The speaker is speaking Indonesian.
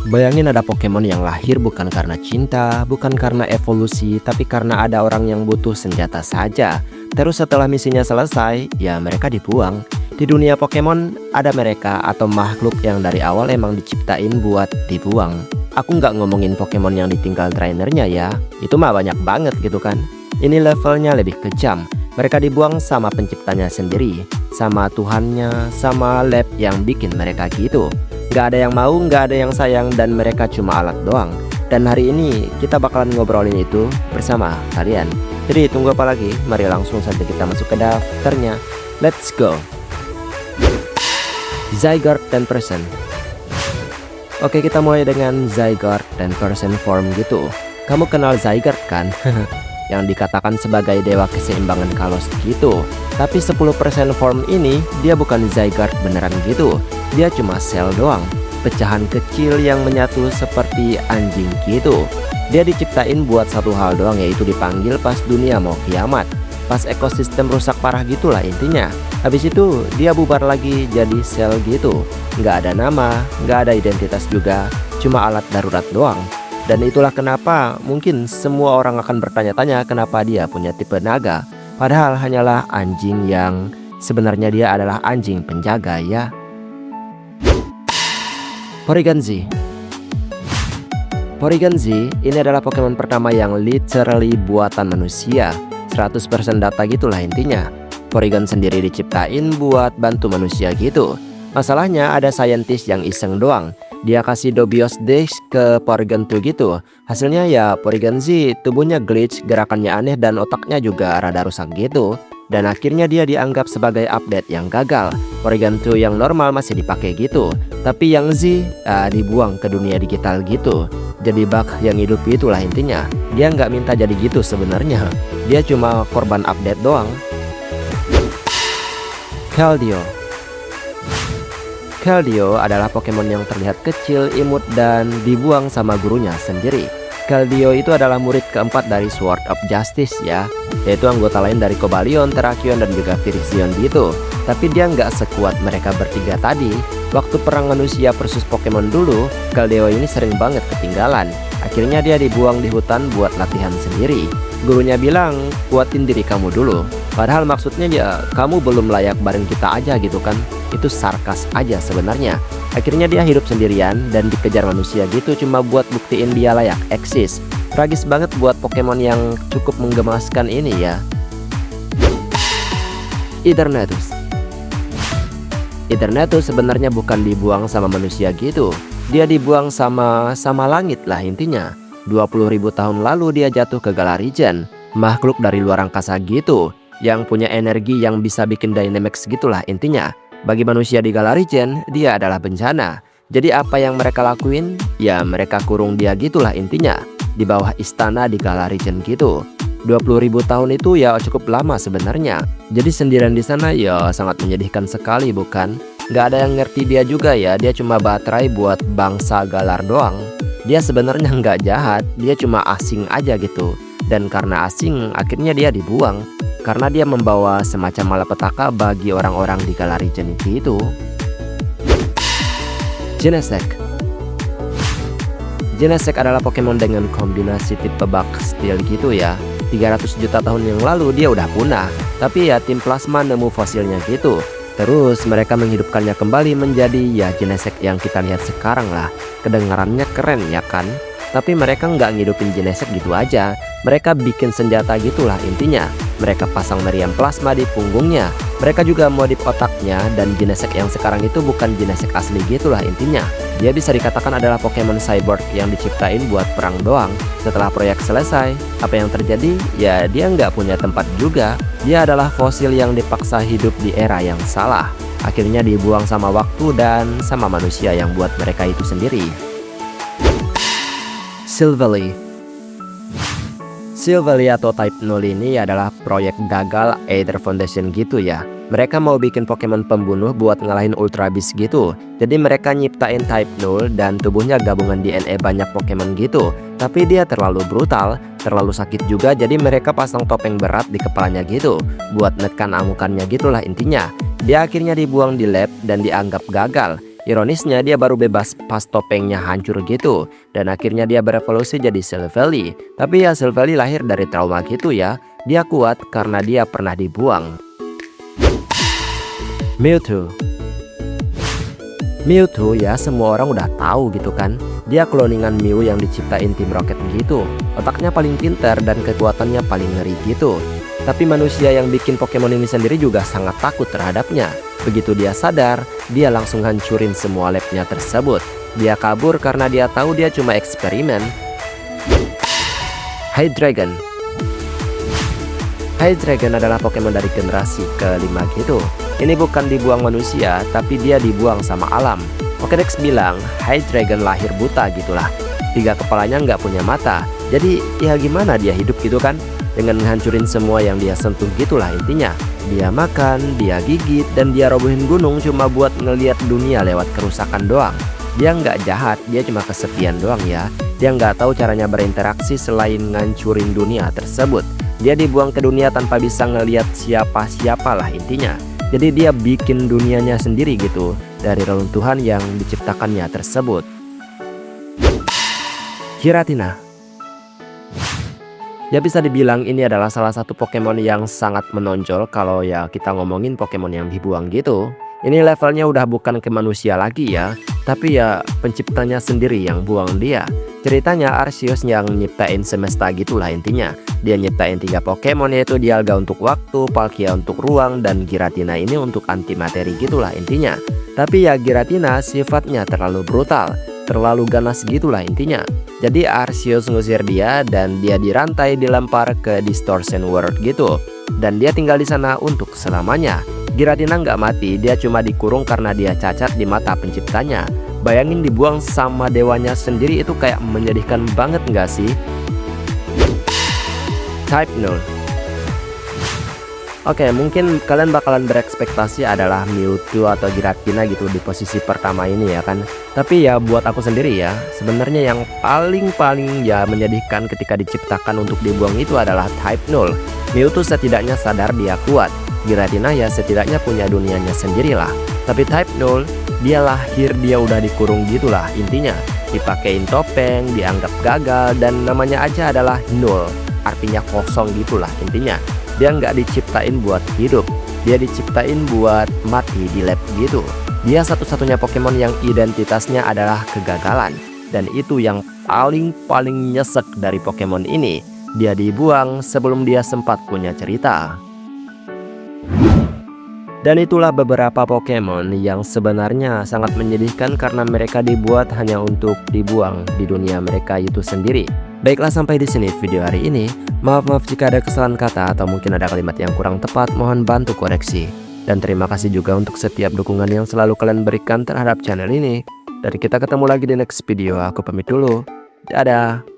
Bayangin ada Pokemon yang lahir bukan karena cinta, bukan karena evolusi, tapi karena ada orang yang butuh senjata saja. Terus setelah misinya selesai, ya mereka dibuang. Di dunia Pokemon, ada mereka atau makhluk yang dari awal emang diciptain buat dibuang. Aku nggak ngomongin Pokemon yang ditinggal trainernya ya, itu mah banyak banget gitu kan. Ini levelnya lebih kejam. Mereka dibuang sama penciptanya sendiri, sama Tuhannya, sama lab yang bikin mereka gitu. Gak ada yang mau, gak ada yang sayang, dan mereka cuma alat doang. Dan hari ini kita bakalan ngobrolin itu bersama kalian. Jadi tunggu apa lagi? Mari langsung saja kita masuk ke daftarnya. Let's go. Zygarde 10%. Oke, kita mulai dengan Zygarde 10% form gitu. Kamu kenal Zygarde kan? Yang dikatakan sebagai dewa keseimbangan Kalos gitu. Tapi 10% form ini dia bukan Zygarde beneran gitu. Dia cuma sel doang, pecahan kecil yang menyatu seperti anjing gitu. Dia diciptain buat satu hal doang, yaitu dipanggil pas dunia mau kiamat, pas ekosistem rusak parah gitulah intinya. Habis itu dia bubar lagi jadi sel gitu. Nggak ada nama, nggak ada identitas juga, cuma alat darurat doang. Dan itulah kenapa mungkin semua orang akan bertanya-tanya kenapa dia punya tipe naga. Padahal hanyalah anjing yang sebenarnya dia adalah anjing penjaga ya. Porygon-Z. Porygon-Z ini adalah Pokemon pertama yang literally buatan manusia. 100% data gitulah intinya. Porygon sendiri diciptain buat bantu manusia gitu. Masalahnya ada saintis yang iseng doang. Dia kasih Dobios Dex ke Porygon 2 gitu. Hasilnya ya Porygon-Z tubuhnya glitch, gerakannya aneh, dan otaknya juga rada rusak gitu. Dan akhirnya dia dianggap sebagai update yang gagal. Porygon 2 yang normal masih dipakai gitu, tapi yang Z dibuang ke dunia digital gitu. Jadi bug yang hidup itulah intinya. Dia nggak minta jadi gitu sebenarnya. Dia cuma korban update doang. Keldeo. Keldeo adalah Pokemon yang terlihat kecil, imut, dan dibuang sama gurunya sendiri. Keldeo itu adalah murid keempat dari Sword of Justice ya, yaitu anggota lain dari Cobalion, Terrakion, dan juga Virizion gitu. Tapi dia nggak sekuat mereka bertiga tadi. Waktu perang manusia versus Pokemon dulu, Keldeo ini sering banget ketinggalan. Akhirnya dia dibuang di hutan buat latihan sendiri. Gurunya bilang, kuatin diri kamu dulu. Padahal maksudnya ya, kamu belum layak bareng kita aja gitu kan. Itu sarkas aja sebenarnya. Akhirnya dia hidup sendirian dan dikejar manusia gitu cuma buat buktiin dia layak eksis. Tragis banget buat Pokemon yang cukup menggemaskan ini ya. Eternatus. Eternatus sebenarnya bukan dibuang sama manusia gitu. Dia dibuang sama langit lah intinya. 20.000 tahun lalu dia jatuh ke Galarian, makhluk dari luar angkasa gitu, yang punya energi yang bisa bikin Dynamax gitulah intinya. Bagi manusia di Galarian, dia adalah bencana. Jadi apa yang mereka lakuin? Ya mereka kurung dia gitulah intinya, di bawah istana di Galarian gitu. 20.000 tahun itu ya cukup lama sebenarnya. Jadi sendirian di sana ya sangat menyedihkan sekali bukan? Gak ada yang ngerti dia juga ya, dia cuma baterai buat bangsa Galar doang. Dia sebenarnya nggak jahat, dia cuma asing aja gitu. Dan karena asing, akhirnya dia dibuang. Karena dia membawa semacam malapetaka bagi orang-orang di Galarian itu. Genesect. Genesect adalah Pokemon dengan kombinasi tipe bug steel gitu ya. 300 juta tahun yang lalu dia udah punah, tapi ya tim plasma nemu fosilnya gitu. Terus mereka menghidupkannya kembali menjadi ya Genesect yang kita lihat sekarang lah. Kedengarannya keren ya kan? Tapi mereka nggak ngidupin Genesect gitu aja. Mereka bikin senjata gitulah intinya. Mereka pasang meriam plasma di punggungnya. Mereka juga modif otaknya. Dan Genesect yang sekarang itu bukan Genesect asli gitulah intinya. Dia bisa dikatakan adalah Pokemon Cyborg yang diciptain buat perang doang. Setelah proyek selesai, apa yang terjadi? Ya dia nggak punya tempat juga. Dia adalah fosil yang dipaksa hidup di era yang salah. Akhirnya dibuang sama waktu dan sama manusia yang buat mereka itu sendiri. Silvally. Silvally atau Type 0 ini adalah proyek gagal Aether Foundation gitu ya. Mereka mau bikin Pokemon pembunuh buat ngalahin Ultra Beast gitu. Jadi mereka nyiptain Type 0 dan tubuhnya gabungan DNA banyak Pokemon gitu. Tapi dia terlalu brutal, terlalu sakit juga, jadi mereka pasang topeng berat di kepalanya gitu buat nekan amukannya gitulah intinya. Dia akhirnya dibuang di lab dan dianggap gagal. Ironisnya dia baru bebas pas topengnya hancur gitu. Dan akhirnya dia berevolusi jadi Silvally. Tapi ya Silvally lahir dari trauma gitu ya. Dia kuat karena dia pernah dibuang. Mewtwo. Mewtwo ya semua orang udah tahu gitu kan. Dia kloningan Mew yang diciptain tim Rocket gitu. Otaknya paling pintar dan kekuatannya paling ngeri gitu. Tapi manusia yang bikin Pokemon ini sendiri juga sangat takut terhadapnya. Begitu dia sadar, dia langsung hancurin semua labnya tersebut. Dia kabur karena dia tahu dia cuma eksperimen. Hydreigon. Hydreigon adalah Pokemon dari generasi kelima gitu. Ini bukan dibuang manusia, tapi dia dibuang sama alam. Pokédex bilang Hydreigon lahir buta gitulah. 3 kepalanya nggak punya mata. Jadi ya gimana dia hidup gitu kan? Dengan menghancurin semua yang dia sentuh gitulah intinya. Dia makan, dia gigit, dan dia robohin gunung cuma buat ngeliat dunia lewat kerusakan doang. Dia nggak jahat, dia cuma kesepian doang ya. Dia nggak tahu caranya berinteraksi selain ngancurin dunia tersebut. Dia dibuang ke dunia tanpa bisa ngeliat siapa-siapalah intinya. Jadi dia bikin dunianya sendiri gitu dari reruntuhan yang diciptakannya tersebut. Giratina. Ya bisa dibilang ini adalah salah satu Pokemon yang sangat menonjol kalau ya kita ngomongin Pokemon yang dibuang gitu. Ini levelnya udah bukan ke manusia lagi ya, tapi ya penciptanya sendiri yang buang dia. Ceritanya Arceus yang nyiptain semesta gitulah intinya. Dia nyiptain 3 Pokemon yaitu Dialga untuk waktu, Palkia untuk ruang, dan Giratina ini untuk antimateri gitulah intinya. Tapi ya Giratina sifatnya terlalu brutal, terlalu ganas gitulah intinya. Jadi Arceus ngusir dia dan dia dirantai dilempar ke Distortion World gitu. Dan dia tinggal di sana untuk selamanya. Giratina nggak mati, dia cuma dikurung karena dia cacat di mata penciptanya. Bayangin dibuang sama dewanya sendiri itu kayak menyedihkan banget nggak sih? Type 0. Oke, mungkin kalian bakalan berekspektasi adalah Mewtwo atau Giratina gitu di posisi pertama ini ya kan. Tapi ya buat aku sendiri ya, sebenarnya yang paling ya menyedihkan ketika diciptakan untuk dibuang itu adalah Type 0. Mewtwo setidaknya sadar dia kuat. Giratina ya setidaknya punya dunianya sendirilah. Tapi Type 0, dia lahir dia udah dikurung gitulah intinya. Dipakein topeng, dianggap gagal, dan namanya aja adalah 0. Artinya kosong gitulah intinya. Dia nggak diciptain buat hidup, dia diciptain buat mati di lab gitu. Dia satu-satunya Pokemon yang identitasnya adalah kegagalan. Dan itu yang paling nyesek dari Pokemon ini. Dia dibuang sebelum dia sempat punya cerita. Dan itulah beberapa Pokemon yang sebenarnya sangat menyedihkan karena mereka dibuat hanya untuk dibuang di dunia mereka itu sendiri. Baiklah, sampai di sini video hari ini. Maaf jika ada kesalahan kata atau mungkin ada kalimat yang kurang tepat, mohon bantu koreksi. Dan terima kasih juga untuk setiap dukungan yang selalu kalian berikan terhadap channel ini. Dan kita ketemu lagi di next video, aku pamit dulu. Dadah.